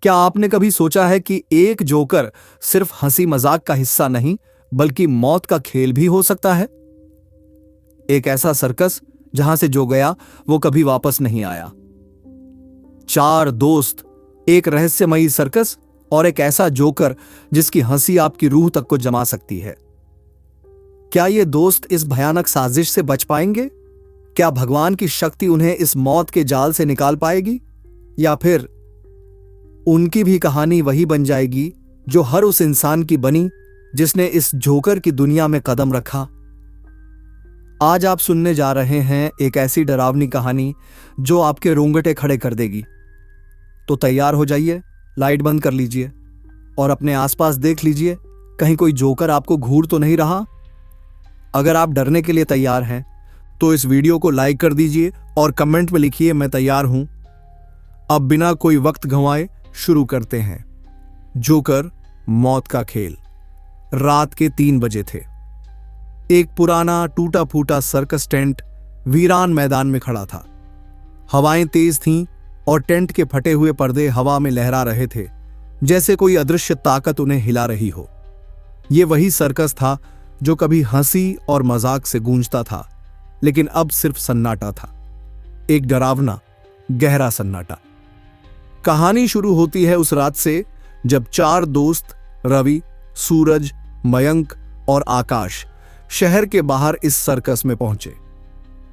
क्या आपने कभी सोचा है कि एक जोकर सिर्फ हंसी मजाक का हिस्सा नहीं बल्कि मौत का खेल भी हो सकता है? एक ऐसा सर्कस जहां से जो गया वो कभी वापस नहीं आया। चार दोस्त, एक रहस्यमयी सर्कस और एक ऐसा जोकर जिसकी हंसी आपकी रूह तक को जमा सकती है। क्या ये दोस्त इस भयानक साजिश से बच पाएंगे? क्या भगवान की शक्ति उन्हें इस मौत के जाल से निकाल पाएगी? या फिर उनकी भी कहानी वही बन जाएगी जो हर उस इंसान की बनी जिसने इस जोकर की दुनिया में कदम रखा? आज आप सुनने जा रहे हैं एक ऐसी डरावनी कहानी जो आपके रोंगटे खड़े कर देगी। तो तैयार हो जाइए, लाइट बंद कर लीजिए और अपने आसपास देख लीजिए, कहीं कोई जोकर आपको घूर तो नहीं रहा। अगर आप डरने के लिए तैयार हैं तो इस वीडियो को लाइक कर दीजिए और कमेंट में लिखिए मैं तैयार हूं। अब बिना कोई वक्त गंवाए शुरू करते हैं। जोकर मौत का खेल। रात के 3 बजे थे। एक पुराना टूटा फूटा सर्कस टेंट वीरान मैदान में खड़ा था। हवाएं तेज थीं और टेंट के फटे हुए पर्दे हवा में लहरा रहे थे, जैसे कोई अदृश्य ताकत उन्हें हिला रही हो। यह वही सर्कस था जो कभी हंसी और मजाक से गूंजता था, लेकिन अब सिर्फ सन्नाटा था। एक डरावना, गहरा सन्नाटा। कहानी शुरू होती है उस रात से जब 4 दोस्त रवि, सूरज, मयंक और आकाश शहर के बाहर इस सर्कस में पहुंचे।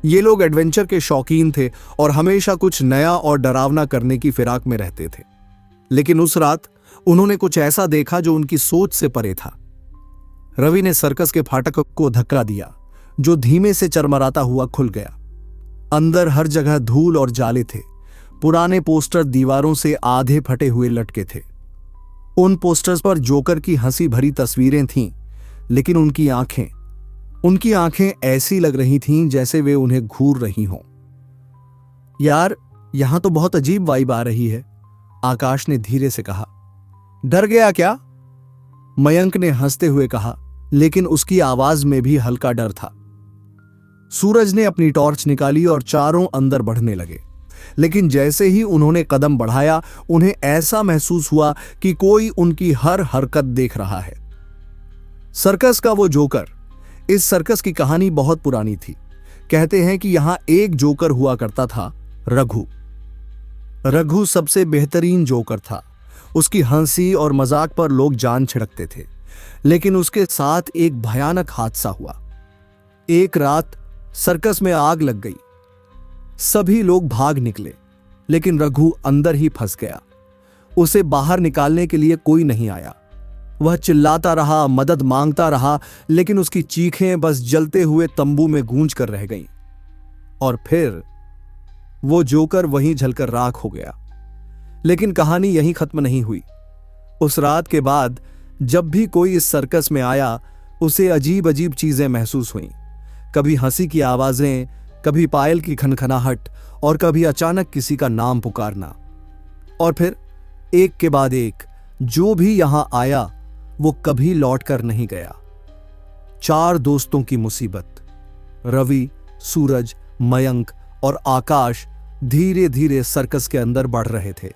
ये लोग एडवेंचर के शौकीन थे और हमेशा कुछ नया और डरावना करने की फिराक में रहते थे। लेकिन उस रात उन्होंने कुछ ऐसा देखा जो उनकी सोच से परे था। रवि ने सर्कस के फाटक को धक्का दिया, जो धीमे से चरमराता हुआ खुल गया। अंदर हर जगह धूल और जाले थे। पुराने पोस्टर दीवारों से आधे फटे हुए लटके थे। उन पोस्टर्स पर जोकर की हंसी भरी तस्वीरें थीं, लेकिन उनकी आंखें ऐसी लग रही थीं जैसे वे उन्हें घूर रही हों। यार, यहां तो बहुत अजीब वाइब आ रही है, आकाश ने धीरे से कहा। डर गया क्या? मयंक ने हंसते हुए कहा, लेकिन उसकी आवाज में भी हल्का डर था। सूरज ने अपनी टॉर्च निकाली और चारों अंदर बढ़ने लगे, लेकिन जैसे ही उन्होंने कदम बढ़ाया, उन्हें ऐसा महसूस हुआ कि कोई उनकी हर हरकत देख रहा है। सर्कस का वो जोकर। इस सर्कस की कहानी बहुत पुरानी थी। कहते हैं कि यहां एक जोकर हुआ करता था, रघु। रघु सबसे बेहतरीन जोकर था। उसकी हंसी और मजाक पर लोग जान छिड़कते थे। लेकिन उसके साथ एक भयानक हादसा हुआ। एक रात सर्कस में आग लग गई। सभी लोग भाग निकले, लेकिन रघु अंदर ही फंस गया। उसे बाहर निकालने के लिए कोई नहीं आया। वह चिल्लाता रहा, मदद मांगता रहा, लेकिन उसकी चीखें बस जलते हुए तंबू में गूंज कर रह गईं। और फिर वो जोकर वहीं जलकर राख हो गया। लेकिन कहानी यहीं खत्म नहीं हुई। उस रात के बाद जब भी कोई इस सर्कस में आया, उसे अजीब अजीब चीजें महसूस हुईं। कभी हंसी की आवाजें, कभी पायल की खनखनाहट और कभी अचानक किसी का नाम पुकारना। और फिर एक के बाद एक जो भी यहां आया वो कभी लौट कर नहीं गया। 4 दोस्तों की मुसीबत। रवि, सूरज, मयंक और आकाश धीरे धीरे सर्कस के अंदर बढ़ रहे थे।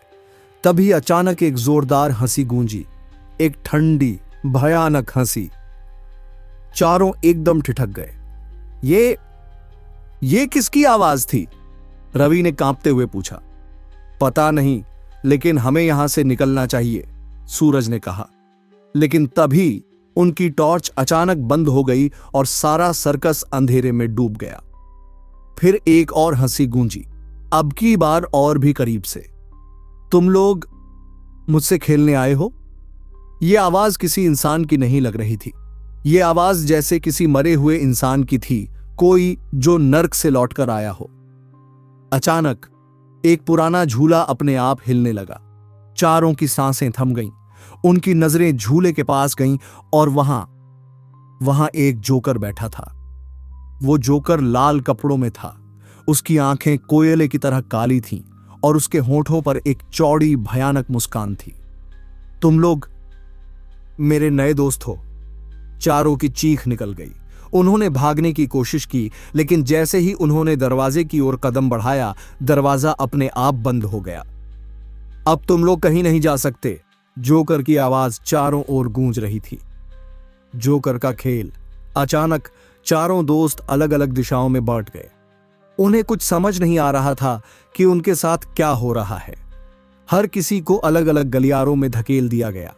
तभी अचानक एक जोरदार हंसी गूंजी, एक ठंडी भयानक हंसी। चारों एकदम ठिठक गए। ये किसकी आवाज थी? रवि ने कांपते हुए पूछा। पता नहीं, लेकिन हमें यहां से निकलना चाहिए, सूरज ने कहा। लेकिन तभी उनकी टॉर्च अचानक बंद हो गई और सारा सर्कस अंधेरे में डूब गया। फिर एक और हंसी गूंजी, अब की बार और भी करीब से। तुम लोग मुझसे खेलने आए हो? यह आवाज किसी इंसान की नहीं लग रही थी। यह आवाज जैसे किसी मरे हुए इंसान की थी, कोई जो नर्क से लौटकर आया हो। अचानक एक पुराना झूला अपने आप हिलने लगा। चारों की सांसें थम गईं। उनकी नजरें झूले के पास गईं और वहां एक जोकर बैठा था। वो जोकर लाल कपड़ों में था। उसकी आंखें कोयले की तरह काली थीं और उसके होंठों पर एक चौड़ी भयानक मुस्कान थी। तुम लोग मेरे नए दोस्त हो। चारों की चीख निकल गई। उन्होंने भागने की कोशिश की, लेकिन जैसे ही उन्होंने दरवाजे की ओर कदम बढ़ाया, दरवाजा अपने आप बंद हो गया। अब तुम लोग कहीं नहीं जा सकते। जोकर की आवाज चारों ओर गूंज रही थी। जोकर का खेल। अचानक चारों दोस्त अलग अलग दिशाओं में बांट गए। उन्हें कुछ समझ नहीं आ रहा था कि उनके साथ क्या हो रहा है। हर किसी को अलग अलग गलियारों में धकेल दिया गया।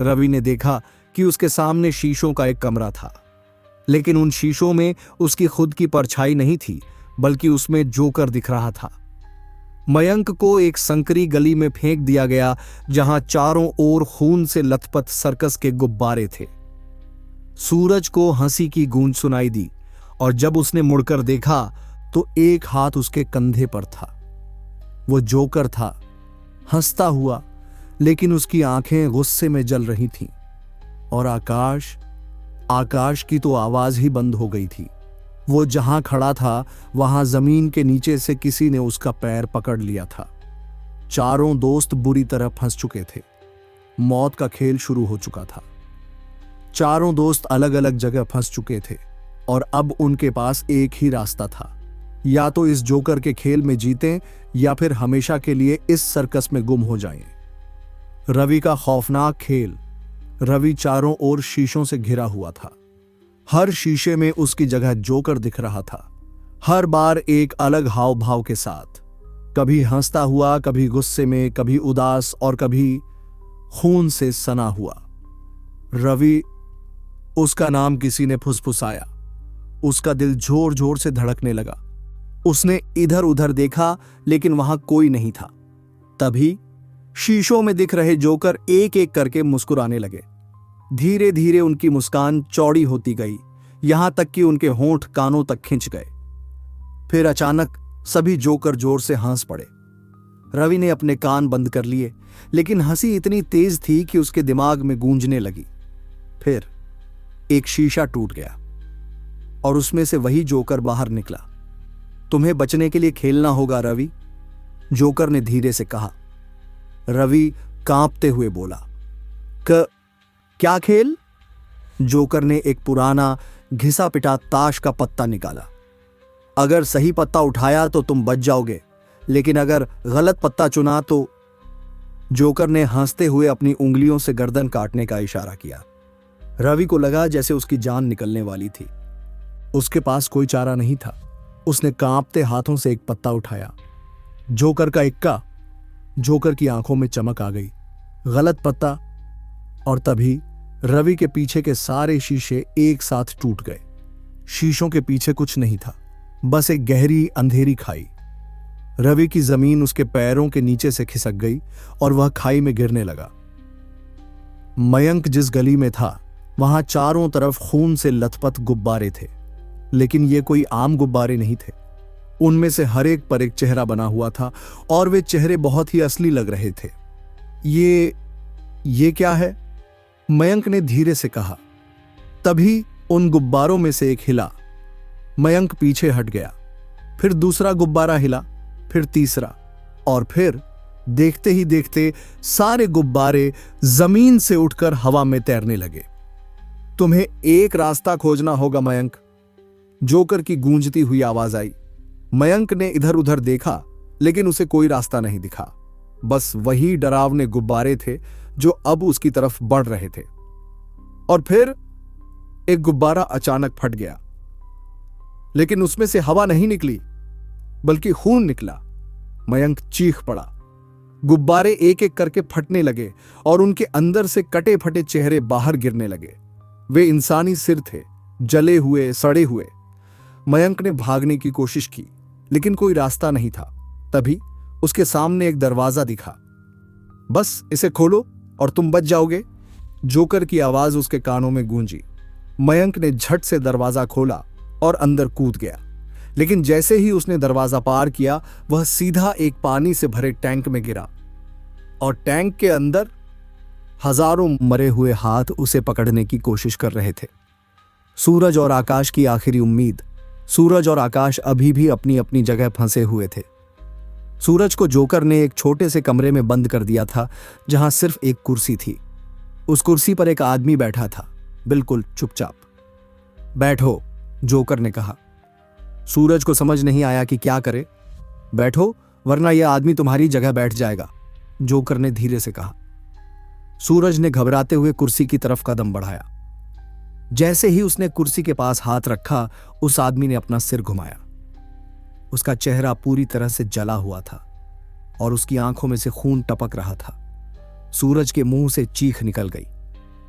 रवि ने देखा कि उसके सामने शीशों का एक कमरा था, लेकिन उन शीशों में उसकी खुद की परछाई नहीं थी, बल्कि उसमें जोकर दिख रहा था। मयंक को एक संकरी गली में फेंक दिया गया, जहां चारों ओर खून से लथपथ सर्कस के गुब्बारे थे। सूरज को हंसी की गूंज सुनाई दी, और जब उसने मुड़कर देखा तो एक हाथ उसके कंधे पर था। वो जोकर था, हंसता हुआ, लेकिन उसकी आंखें गुस्से में जल रही थीं। और आकाश की तो आवाज ही बंद हो गई थी। वो जहां खड़ा था वहां जमीन के नीचे से किसी ने उसका पैर पकड़ लिया था। चारों दोस्त बुरी तरह फंस चुके थे। मौत का खेल शुरू हो चुका था। चारों दोस्त अलग अलग जगह फंस चुके थे, और अब उनके पास एक ही रास्ता था, या तो इस जोकर के खेल में जीतें या फिर हमेशा के लिए इस सर्कस में गुम हो जाएं। रवि का खौफनाक खेल। रवि चारों ओर शीशों से घिरा हुआ था। हर शीशे में उसकी जगह जोकर दिख रहा था, हर बार एक अलग हाव भाव के साथ। कभी हंसता हुआ, कभी गुस्से में, कभी उदास, और कभी खून से सना हुआ। रवि, उसका नाम किसी ने फुसफुसाया। उसका दिल जोर जोर से धड़कने लगा। उसने इधर उधर देखा, लेकिन वहां कोई नहीं था। तभी शीशों में दिख रहे जोकर एक एक करके मुस्कुराने लगे। धीरे धीरे उनकी मुस्कान चौड़ी होती गई, यहां तक कि उनके होंठ कानों तक खिंच गए। फिर अचानक सभी जोकर जोर से हंस पड़े। रवि ने अपने कान बंद कर लिए, लेकिन हंसी इतनी तेज थी कि उसके दिमाग में गूंजने लगी। फिर एक शीशा टूट गया, और उसमें से वही जोकर बाहर निकला। तुम्हें बचने के लिए खेलना होगा रवि, जोकर ने धीरे से कहा। रवि कांपते हुए बोला, क्या खेल? जोकर ने एक पुराना घिसा पिटा ताश का पत्ता निकाला। अगर सही पत्ता उठाया तो तुम बच जाओगे, लेकिन अगर गलत पत्ता चुना तो। जोकर ने हंसते हुए अपनी उंगलियों से गर्दन काटने का इशारा किया। रवि को लगा जैसे उसकी जान निकलने वाली थी। उसके पास कोई चारा नहीं था। उसने कांपते हाथों से एक पत्ता उठाया। जोकर का इक्का। जोकर की आंखों में चमक आ गई। गलत पत्ता। और तभी रवि के पीछे के सारे शीशे एक साथ टूट गए। शीशों के पीछे कुछ नहीं था, बस एक गहरी अंधेरी खाई। रवि की जमीन उसके पैरों के नीचे से खिसक गई और वह खाई में गिरने लगा। मयंक जिस गली में था वहां चारों तरफ खून से लथपथ गुब्बारे थे, लेकिन ये कोई आम गुब्बारे नहीं थे। उनमें से हर एक पर एक चेहरा बना हुआ था, और वे चेहरे बहुत ही असली लग रहे थे। ये क्या है? मयंक ने धीरे से कहा। तभी उन गुब्बारों में से एक हिला। मयंक पीछे हट गया। फिर दूसरा गुब्बारा हिला, फिर तीसरा, और फिर देखते ही देखते सारे गुब्बारे जमीन से उठकर हवा में तैरने लगे। तुम्हें एक रास्ता खोजना होगा मयंक, जोकर की गूंजती हुई आवाज आई। मयंक ने इधर उधर देखा, लेकिन उसे कोई रास्ता नहीं दिखा। बस वही डरावने गुब्बारे थे जो अब उसकी तरफ बढ़ रहे थे। और फिर एक गुब्बारा अचानक फट गया, लेकिन उसमें से हवा नहीं निकली, बल्कि खून निकला। मयंक चीख पड़ा। गुब्बारे एक एक करके फटने लगे और उनके अंदर से कटे फटे चेहरे बाहर गिरने लगे। वे इंसानी सिर थे, जले हुए, सड़े हुए। मयंक ने भागने की कोशिश की, लेकिन कोई रास्ता नहीं था। तभी उसके सामने एक दरवाजा दिखा। बस इसे खोलो और तुम बच जाओगे, जोकर की आवाज उसके कानों में गूंजी। मयंक ने झट से दरवाजा खोला और अंदर कूद गया, लेकिन जैसे ही उसने दरवाजा पार किया, वह सीधा एक पानी से भरे टैंक में गिरा, और टैंक के अंदर हजारों मरे हुए हाथ उसे पकड़ने की कोशिश कर रहे थे। सूरज और आकाश की आखिरी उम्मीद। सूरज और आकाश अभी भी अपनी अपनी जगह फंसे हुए थे। सूरज को जोकर ने एक छोटे से कमरे में बंद कर दिया था, जहां सिर्फ एक कुर्सी थी। उस कुर्सी पर एक आदमी बैठा था, बिल्कुल चुपचाप। बैठो, जोकर ने कहा। सूरज को समझ नहीं आया कि क्या करे। बैठो, वरना यह आदमी तुम्हारी जगह बैठ जाएगा। जोकर ने धीरे से कहा। सूरज ने घबराते हुए कुर्सी की तरफ कदम बढ़ाया। जैसे ही उसने कुर्सी के पास हाथ रखा, उस आदमी ने अपना सिर घुमाया। उसका चेहरा पूरी तरह से जला हुआ था और उसकी आंखों में से खून टपक रहा था। सूरज के मुंह से चीख निकल गई।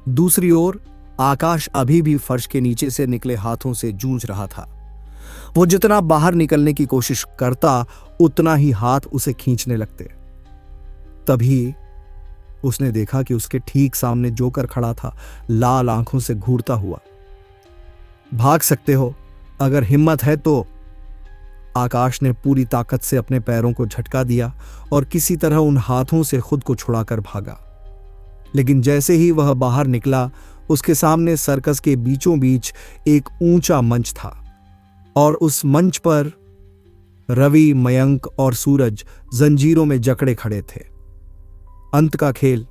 दूसरी ओर आकाश अभी भी फर्श के नीचे से निकले हाथों से जूझ रहा था। वो जितना बाहर निकलने की कोशिश करता, उतना ही हाथ उसे खींचने लगते। तभी उसने देखा कि उसके ठीक सामने जोकर खड़ा था, लाल आंखों से घूरता हुआ। भाग सकते हो अगर हिम्मत है तो। आकाश ने पूरी ताकत से अपने पैरों को झटका दिया और किसी तरह उन हाथों से खुद को छुड़ाकर भागा। लेकिन जैसे ही वह बाहर निकला, उसके सामने सर्कस के बीचों बीच एक ऊंचा मंच था और उस मंच पर रवि, मयंक और सूरज जंजीरों में जकड़े खड़े थे। अंत का खेल।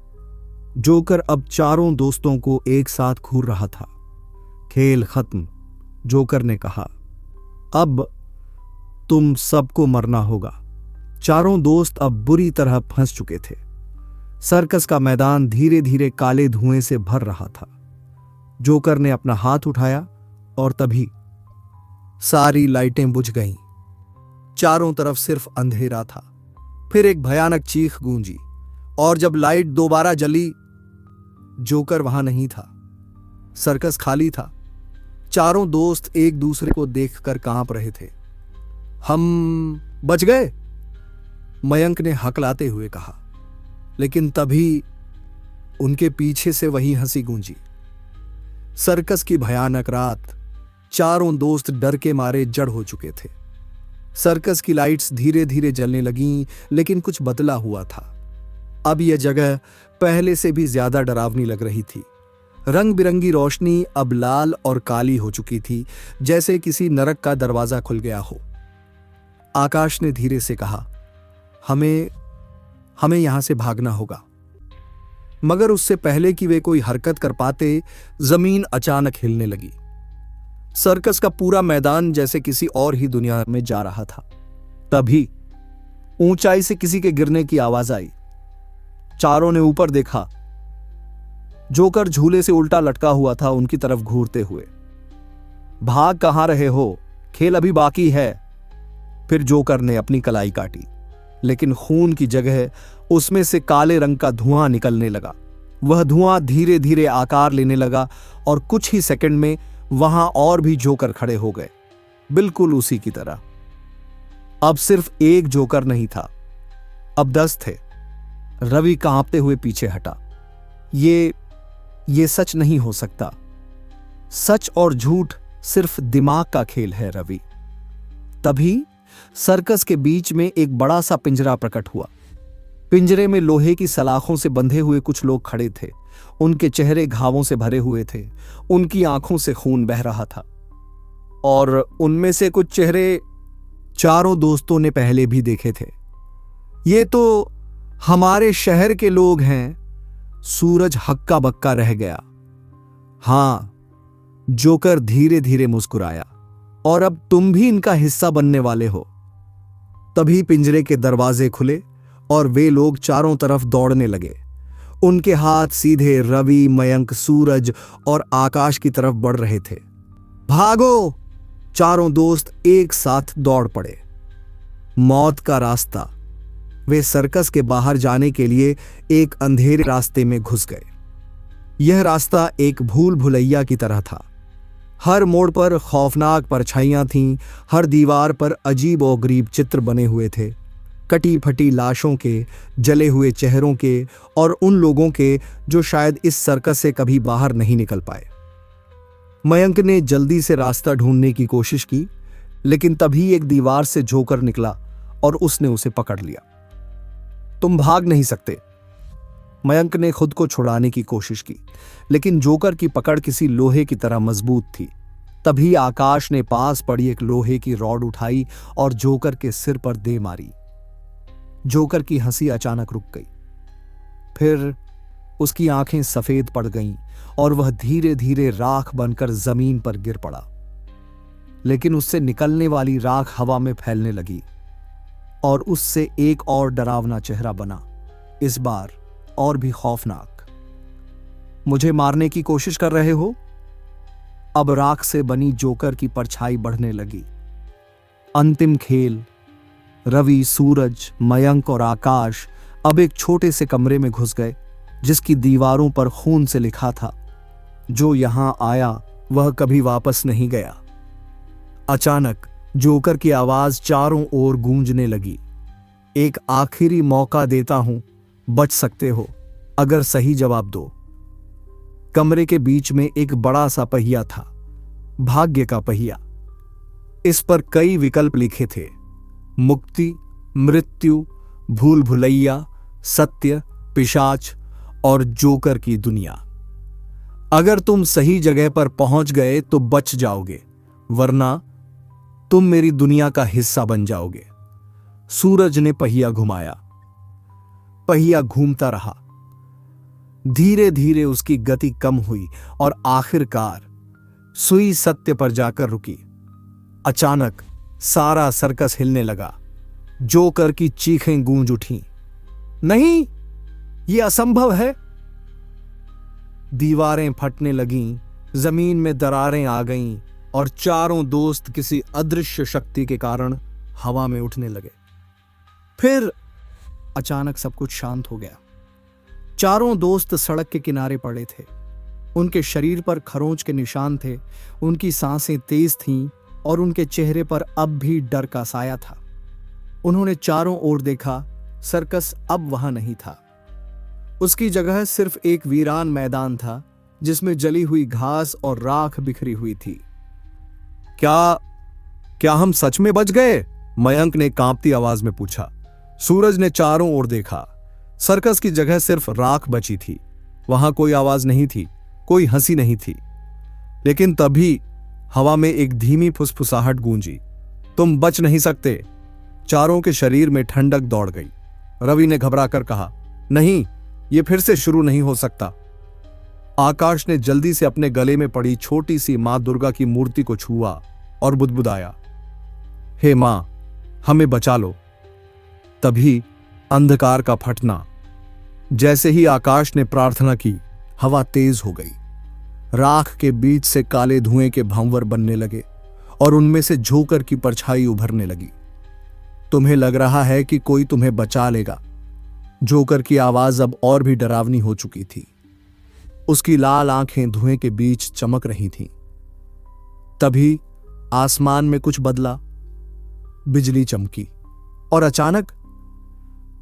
जोकर अब चारों दोस्तों को एक साथ घूर रहा था। खेल खत्म। जोकर ने कहा, अब तुम सबको मरना होगा। चारों दोस्त अब बुरी तरह फंस चुके थे। सर्कस का मैदान धीरे धीरे काले धुएं से भर रहा था। जोकर ने अपना हाथ उठाया और तभी सारी लाइटें बुझ गईं। चारों तरफ सिर्फ अंधेरा था। फिर एक भयानक चीख गूंजी और जब लाइट दोबारा जली, जोकर वहां नहीं था। सर्कस खाली था। चारों दोस्त एक दूसरे को देखकर कांप रहे थे। हम बच गए, मयंक ने हकलाते हुए कहा। लेकिन तभी उनके पीछे से वही हंसी गूंजी। सर्कस की भयानक रात। चारों दोस्त डर के मारे जड़ हो चुके थे। सर्कस की लाइट्स धीरे धीरे जलने लगीं, लेकिन कुछ बदला हुआ था। अब यह जगह पहले से भी ज्यादा डरावनी लग रही थी। रंग बिरंगी रोशनी अब लाल और काली हो चुकी थी, जैसे किसी नरक का दरवाजा खुल गया हो। आकाश ने धीरे से कहा, हमें यहां से भागना होगा। मगर उससे पहले कि वे कोई हरकत कर पाते, जमीन अचानक हिलने लगी। सर्कस का पूरा मैदान जैसे किसी और ही दुनिया में जा रहा था। तभी ऊंचाई से किसी के गिरने की आवाज आई। चारों ने ऊपर देखा। जोकर झूले से उल्टा लटका हुआ था, उनकी तरफ घूरते हुए। भाग कहां रहे हो, खेल अभी बाकी है। फिर जोकर ने अपनी कलाई काटी, लेकिन खून की जगह उसमें से काले रंग का धुआं निकलने लगा। वह धुआं धीरे धीरे आकार लेने लगा और कुछ ही सेकंड में वहां और भी जोकर खड़े हो गए, बिल्कुल उसी की तरह। अब सिर्फ एक जोकर नहीं था, अब 10 थे। रवि कांपते हुए पीछे हटा। ये सच नहीं हो सकता। सच और झूठ सिर्फ दिमाग का खेल है रवि। तभी सर्कस के बीच में एक बड़ा सा पिंजरा प्रकट हुआ। पिंजरे में लोहे की सलाखों से बंधे हुए कुछ लोग खड़े थे। उनके चेहरे घावों से भरे हुए थे। उनकी आंखों से खून बह रहा था और उनमें से कुछ चेहरे चारों दोस्तों ने पहले भी देखे थे। ये तो हमारे शहर के लोग हैं। सूरज हक्का बक्का रह गया। हां, जोकर धीरे धीरे मुस्कुराया, और अब तुम भी इनका हिस्सा बनने वाले हो। तभी पिंजरे के दरवाजे खुले और वे लोग चारों तरफ दौड़ने लगे। उनके हाथ सीधे रवि, मयंक, सूरज और आकाश की तरफ बढ़ रहे थे। भागो! चारों दोस्त एक साथ दौड़ पड़े। मौत का रास्ता। वे सर्कस के बाहर जाने के लिए एक अंधेरे रास्ते में घुस गए। यह रास्ता एक भूल भुलैया की तरह था। हर मोड़ पर खौफनाक परछाइयां थीं, हर दीवार पर अजीब और गरीब चित्र बने हुए थे। कटी फटी लाशों के, जले हुए चेहरों के और उन लोगों के जो शायद इस सर्कस से कभी बाहर नहीं निकल पाए। मयंक ने जल्दी से रास्ता ढूंढने की कोशिश की, लेकिन तभी एक दीवार से जोकर निकला और उसने उसे पकड़ लिया। तुम भाग नहीं सकते। मयंक ने खुद को छुड़ाने की कोशिश की, लेकिन जोकर की पकड़ किसी लोहे की तरह मजबूत थी। तभी आकाश ने पास पड़ी एक लोहे की रॉड उठाई और जोकर के सिर पर दे मारी। जोकर की हंसी अचानक रुक गई। फिर उसकी आंखें सफेद पड़ गईं और वह धीरे धीरे राख बनकर जमीन पर गिर पड़ा। लेकिन उससे निकलने वाली राख हवा में फैलने लगी और उससे एक और डरावना चेहरा बना। इस बार और भी खौफनाक। मुझे मारने की कोशिश कर रहे हो? अब राख से बनी जोकर की परछाई बढ़ने लगी। अंतिम खेल। रवि, सूरज, मयंक और आकाश अब एक छोटे से कमरे में घुस गए जिसकी दीवारों पर खून से लिखा था, जो यहां आया वह कभी वापस नहीं गया। अचानक जोकर की आवाज चारों ओर गूंजने लगी। एक आखिरी मौका देता हूं, बच सकते हो अगर सही जवाब दो। कमरे के बीच में एक बड़ा सा पहिया था, भाग्य का पहिया। इस पर कई विकल्प लिखे थे, मुक्ति, मृत्यु, भूल भुलैया, सत्य, पिशाच और जोकर की दुनिया। अगर तुम सही जगह पर पहुंच गए तो बच जाओगे, वरना तुम मेरी दुनिया का हिस्सा बन जाओगे। सूरज ने पहिया घुमाया। पहिया घूमता रहा। धीरे धीरे उसकी गति कम हुई और आखिरकार सुई सत्य पर जाकर रुकी। अचानक सारा सर्कस हिलने लगा। जोकर की चीखें गूंज उठीं। नहीं, यह असंभव है। दीवारें फटने लगीं, जमीन में दरारें आ गईं और चारों दोस्त किसी अदृश्य शक्ति के कारण हवा में उठने लगे। फिर अचानक सब कुछ शांत हो गया। चारों दोस्त सड़क के किनारे पड़े थे। उनके शरीर पर खरोंच के निशान थे, उनकी सांसें तेज थीं और उनके चेहरे पर अब भी डर का साया था। उन्होंने चारों ओर देखा। सर्कस अब वहां नहीं था। उसकी जगह सिर्फ एक वीरान मैदान था जिसमें जली हुई घास और राख बिखरी हुई थी। क्या हम सच में बच गए? मयंक ने कांपती आवाज में पूछा। सूरज ने चारों ओर देखा। सर्कस की जगह सिर्फ राख बची थी। वहां कोई आवाज नहीं थी, कोई हंसी नहीं थी। लेकिन तभी हवा में एक धीमी फुसफुसाहट गूंजी। तुम बच नहीं सकते। चारों के शरीर में ठंडक दौड़ गई। रवि ने घबराकर कहा, नहीं, यह फिर से शुरू नहीं हो सकता। आकाश ने जल्दी से अपने गले में पड़ी छोटी सी मां दुर्गा की मूर्ति को छुआ और बुदबुदाया, हे मां, हमें बचा लो। तभी अंधकार का फटना। जैसे ही आकाश ने प्रार्थना की, हवा तेज हो गई। राख के बीच से काले धुएं के भंवर बनने लगे और उनमें से जोकर की परछाई उभरने लगी। तुम्हें लग रहा है कि कोई तुम्हें बचा लेगा। जोकर की आवाज अब और भी डरावनी हो चुकी थी। उसकी लाल आंखें धुएं के बीच चमक रही थीं। तभी आसमान में कुछ बदला। बिजली चमकी और अचानक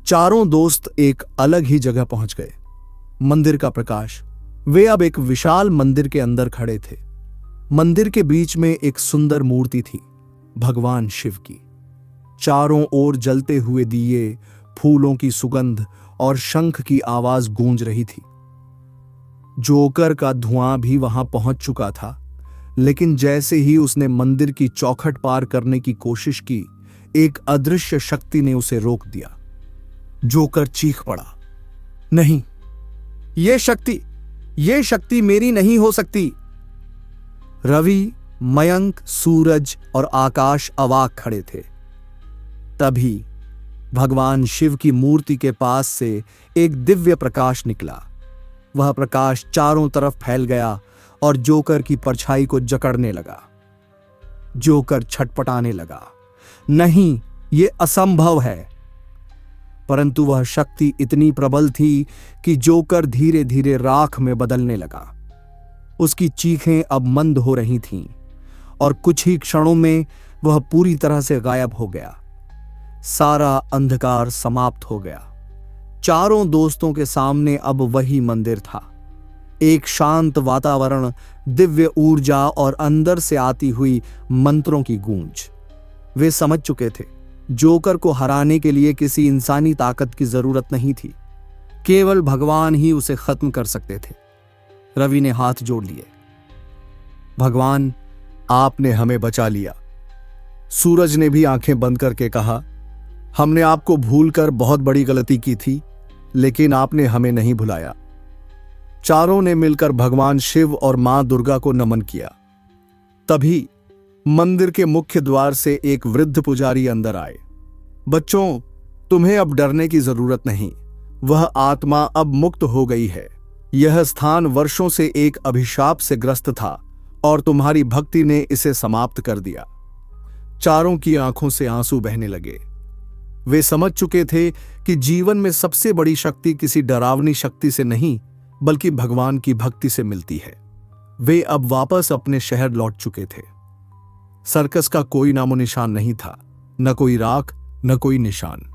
चारों दोस्त एक अलग ही जगह पहुंच गए। मंदिर का प्रकाश। वे अब एक विशाल मंदिर के अंदर खड़े थे। मंदिर के बीच में एक सुंदर मूर्ति थी, भगवान शिव की। चारों ओर जलते हुए दिए, फूलों की सुगंध और शंख की आवाज गूंज रही थी। जोकर का धुआं भी वहां पहुंच चुका था, लेकिन जैसे ही उसने मंदिर की चौखट पार करने की कोशिश की, एक अदृश्य शक्ति ने उसे रोक दिया। जोकर चीख पड़ा, नहीं, ये शक्ति मेरी नहीं हो सकती। रवि, मयंक, सूरज और आकाश अवाक खड़े थे। तभी भगवान शिव की मूर्ति के पास से एक दिव्य प्रकाश निकला। वह प्रकाश चारों तरफ फैल गया और जोकर की परछाई को जकड़ने लगा। जोकर छटपटाने लगा, नहीं, यह असंभव है। परंतु वह शक्ति इतनी प्रबल थी कि जोकर धीरे धीरे राख में बदलने लगा। उसकी चीखें अब मंद हो रही थीं और कुछ ही क्षणों में वह पूरी तरह से गायब हो गया। सारा अंधकार समाप्त हो गया। चारों दोस्तों के सामने अब वही मंदिर था। एक शांत वातावरण, दिव्य ऊर्जा और अंदर से आती हुई मंत्रों की गूंज। वे समझ चुके थे, जोकर को हराने के लिए किसी इंसानी ताकत की जरूरत नहीं थी। केवल भगवान ही उसे खत्म कर सकते थे। रवि ने हाथ जोड़ लिए, भगवान, आपने हमें बचा लिया। सूरज ने भी आंखें बंद करके कहा, हमने आपको भूलकर बहुत बड़ी गलती की थी, लेकिन आपने हमें नहीं भुलाया। चारों ने मिलकर भगवान शिव और मां दुर्गा को नमन किया। तभी मंदिर के मुख्य द्वार से एक वृद्ध पुजारी अंदर आए। बच्चों, तुम्हें अब डरने की जरूरत नहीं। वह आत्मा अब मुक्त हो गई है। यह स्थान वर्षों से एक अभिशाप से ग्रस्त था और तुम्हारी भक्ति ने इसे समाप्त कर दिया। चारों की आंखों से आंसू बहने लगे। वे समझ चुके थे कि जीवन में सबसे बड़ी शक्ति किसी डरावनी शक्ति से नहीं बल्कि भगवान की भक्ति से मिलती है। वे अब वापस अपने शहर लौट चुके थे। सर्कस का कोई नामो निशान नहीं था, न कोई राख न कोई निशान।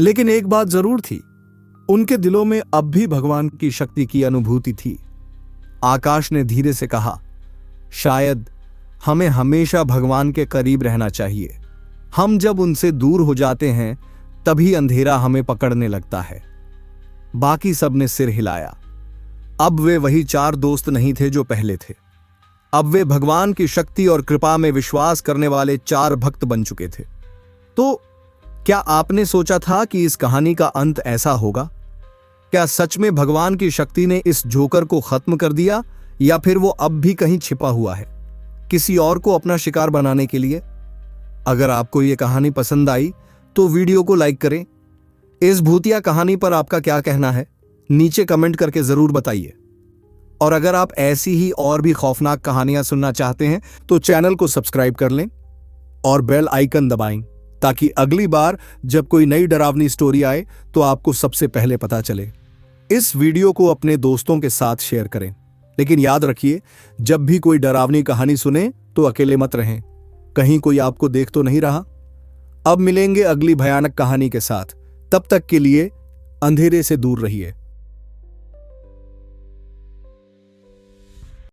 लेकिन एक बात जरूर थी, उनके दिलों में अब भी भगवान की शक्ति की अनुभूति थी। आकाश ने धीरे से कहा, शायद हमें हमेशा भगवान के करीब रहना चाहिए। हम जब उनसे दूर हो जाते हैं तभी अंधेरा हमें पकड़ने लगता है। बाकी सब ने सिर हिलाया। अब वे वही चार दोस्त नहीं थे जो पहले थे। अब वे भगवान की शक्ति और कृपा में विश्वास करने वाले चार भक्त बन चुके थे। तो क्या आपने सोचा था कि इस कहानी का अंत ऐसा होगा? क्या सच में भगवान की शक्ति ने इस जोकर को खत्म कर दिया, या फिर वो अब भी कहीं छिपा हुआ है किसी और को अपना शिकार बनाने के लिए? अगर आपको ये कहानी पसंद आई तो वीडियो को लाइक करें। इस भूतिया कहानी पर आपका क्या कहना है नीचे कमेंट करके जरूर बताइए। और अगर आप ऐसी ही और भी खौफनाक कहानियां सुनना चाहते हैं तो चैनल को सब्सक्राइब कर लें और बेल आइकन दबाएं, ताकि अगली बार जब कोई नई डरावनी स्टोरी आए तो आपको सबसे पहले पता चले। इस वीडियो को अपने दोस्तों के साथ शेयर करें। लेकिन याद रखिए, जब भी कोई डरावनी कहानी सुने तो अकेले मत रहें। कहीं कोई आपको देख तो नहीं रहा? अब मिलेंगे अगली भयानक कहानी के साथ। तब तक के लिए अंधेरे से दूर रहिए।